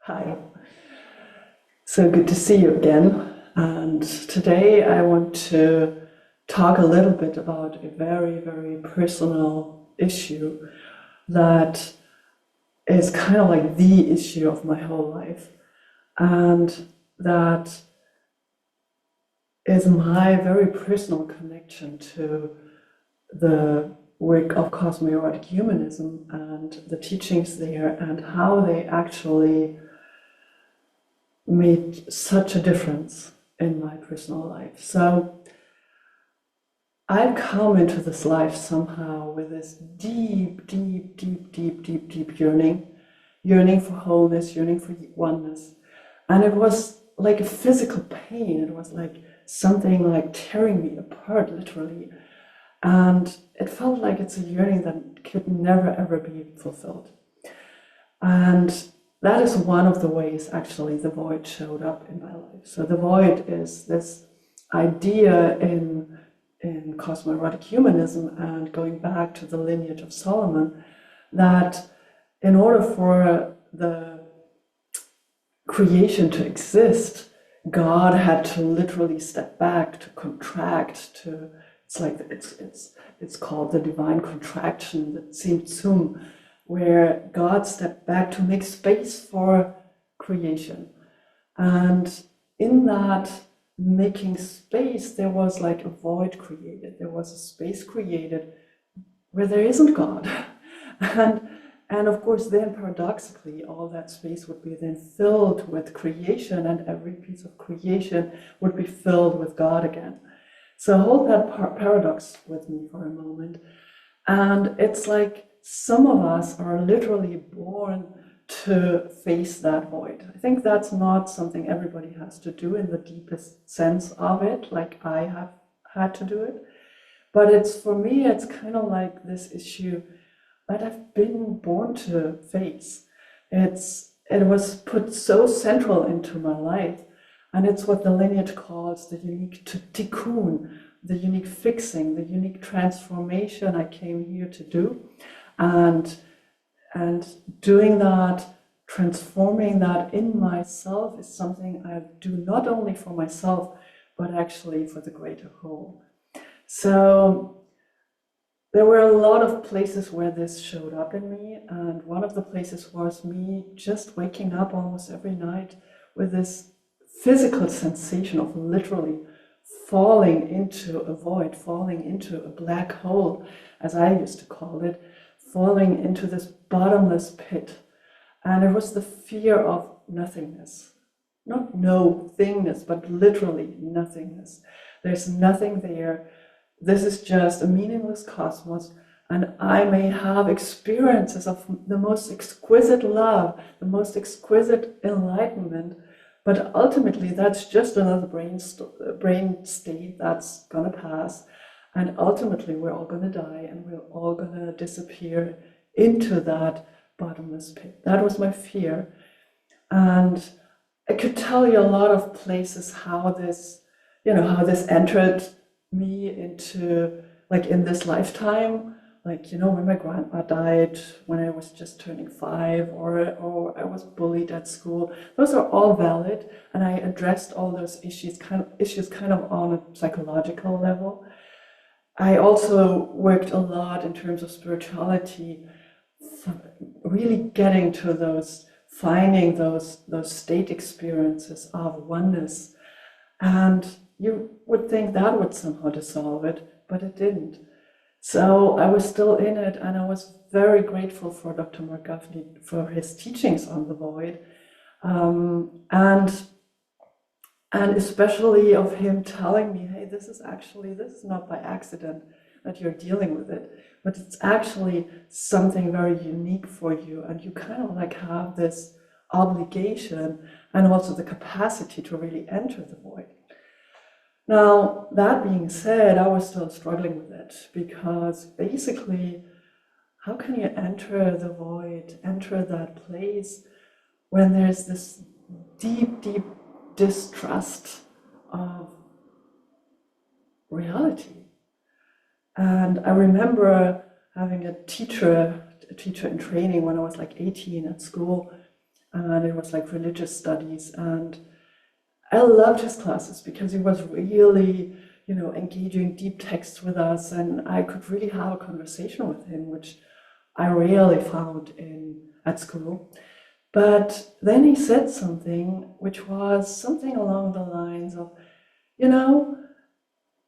Hi. So good to see you again. And today I want to talk a little bit about a very, very personal issue that is kind of like the issue of my whole life. And that is my very personal connection to the work of CosmoErotic Humanism and the teachings there, and how they actually made such a difference in my personal life. So I've come into this life somehow with this deep yearning for wholeness, yearning for oneness. And it was like a physical pain. It was like something like tearing me apart, literally. And it felt like it's a yearning that could never ever be fulfilled. And that is one of the ways actually the void showed up in my life. So the void is this idea in CosmoErotic Humanism, and going back to the lineage of Solomon, that in order for the creation to exist, God had to literally step back, to contract, to it's called the divine contraction, the Tzimtzum, where God stepped back to make space for creation. And in that making space, there was like a void created. There was a space created where there isn't God. And of course, then paradoxically, all that space would be then filled with creation, and every piece of creation would be filled with God again. So hold that paradox with me for a moment. And it's like some of us are literally born to face that void. I think that's not something everybody has to do in the deepest sense of it, like I have had to do it. But it's, for me, it's kind of like this issue that I've been born to face. It was put so central into my life, and it's what the lineage calls the unique tikkun, the unique fixing, the unique transformation I came here to do. And doing that, transforming that in myself, is something I do not only for myself, but actually for the greater whole. So there were a lot of places where this showed up in me, and one of the places was me just waking up almost every night with this physical sensation of literally falling into a void, falling into a black hole, as I used to call it, falling into this bottomless pit. And it was the fear of nothingness. Not no thingness, but literally nothingness. There's nothing there. This is just a meaningless cosmos, and I may have experiences of the most exquisite love, the most exquisite enlightenment, but ultimately that's just another brain state that's gonna pass, and ultimately we're all gonna die, and we're all gonna disappear into that bottomless pit. That was my fear. And I could tell you a lot of places how this entered me into, like, in this lifetime, like, when my grandma died when I was just turning 5, or I was bullied at school. Those are all valid, and I addressed all those issues kind of on a psychological level. I also worked a lot in terms of spirituality, really getting to finding those state experiences of oneness. And you would think that would somehow dissolve it, but it didn't. So I was still in it, and I was very grateful for Dr. Marc Gafni for his teachings on the void, and especially of him telling me, hey, this is not by accident that you're dealing with it, but it's actually something very unique for you, and you kind of like have this obligation and also the capacity to really enter the void. Now, that being said, I was still struggling with it, because basically, how can you enter the void, enter that place, when there's this deep distrust of reality? And I remember having a teacher in training when I was like 18 at school, and it was like religious studies. And I loved his classes because he was really, engaging deep texts with us, and I could really have a conversation with him, which I rarely found at school. But then he said something which was something along the lines of,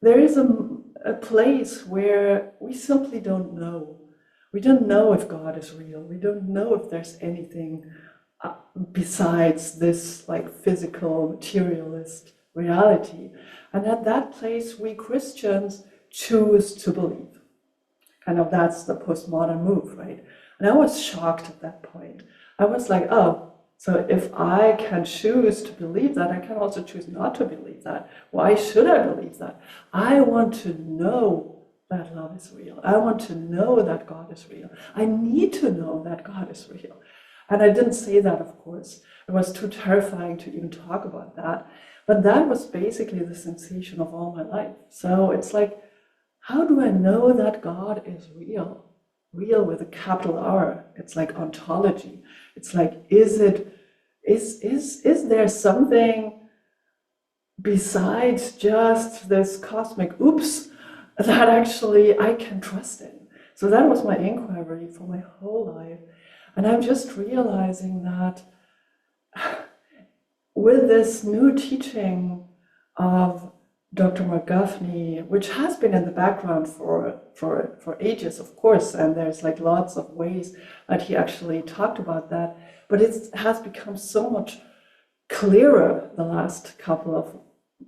there is a place where we simply don't know. We don't know if God is real. We don't know if there's anything besides this like physical, materialist reality. And at that place, we Christians choose to believe. Kind of that's the postmodern move, right? And I was shocked at that point. I was like, oh, so if I can choose to believe that, I can also choose not to believe that. Why should I believe that? I want to know that love is real. I want to know that God is real. I need to know that God is real. And I didn't say that, of course. It was too terrifying to even talk about that. But that was basically the sensation of all my life. So it's like, how do I know that God is real? Real with a capital R. It's like ontology. It's like, is there something besides just this cosmic oops that actually I can trust in? So that was my inquiry for my whole life. And I'm just realizing that with this new teaching of Dr. Marc Gafni, which has been in the background for ages, of course, and there's like lots of ways that he actually talked about that, but it has become so much clearer the last couple of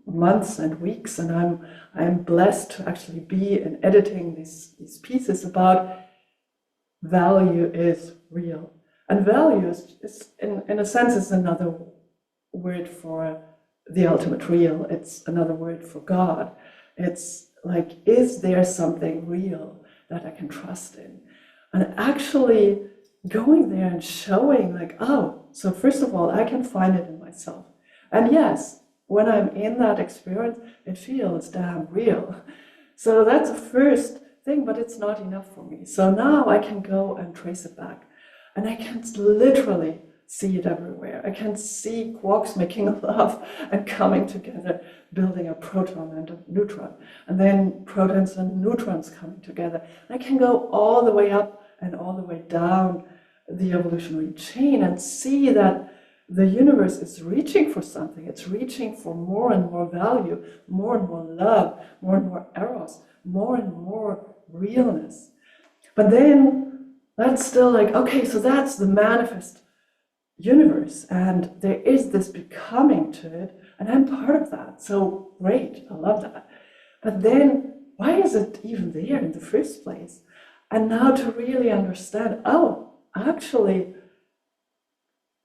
months and weeks, and I'm blessed to actually be in editing these pieces about value is real. And value is in a sense, is another word for the ultimate real. It's another word for God. It's like, is there something real that I can trust in? And actually going there and showing like, oh, so first of all, I can find it in myself. And yes, when I'm in that experience, it feels damn real. So that's the first thing, but it's not enough for me. So now I can go and trace it back. And I can literally see it everywhere. I can see quarks making love and coming together, building a proton and a neutron, and then protons and neutrons coming together. I can go all the way up and all the way down the evolutionary chain and see that the universe is reaching for something. It's reaching for more and more value, more and more love, more and more eros, more and more realness. But then that's still like, okay, so that's the manifest universe, and there is this becoming to it, and I'm part of that. So great, I love that. But then why is it even there in the first place? And now to really understand, oh, actually,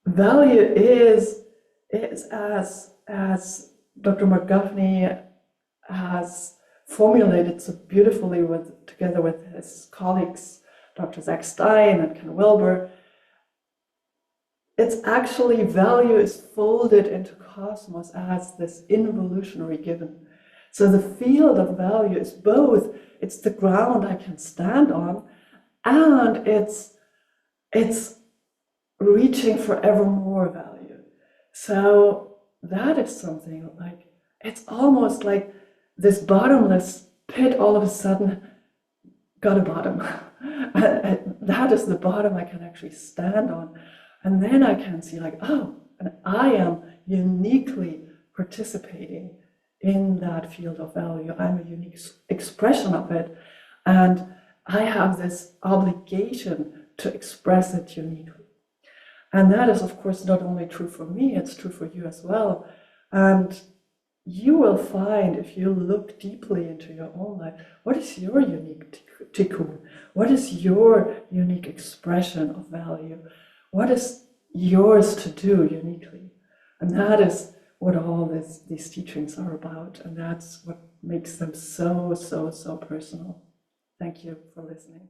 value is as Dr. Marc Gafni has formulated so beautifully together with his colleagues, Dr. Zach Stein and Ken Wilber, it's actually value is folded into cosmos as this involutionary given. So the field of value is both, it's the ground I can stand on, and it's reaching for ever more value. So that is something like, it's almost like this bottomless pit all of a sudden got a bottom. That is the bottom I can actually stand on. And then I can see like, oh, and I am uniquely participating in that field of value. I'm a unique expression of it. And I have this obligation to express it uniquely. And that is, of course, not only true for me, it's true for you as well. And you will find, if you look deeply into your own life, what is your unique tikkun? What is your unique expression of value? What is yours to do uniquely? And that is what all these teachings are about. And that's what makes them so, so, so personal. Thank you for listening.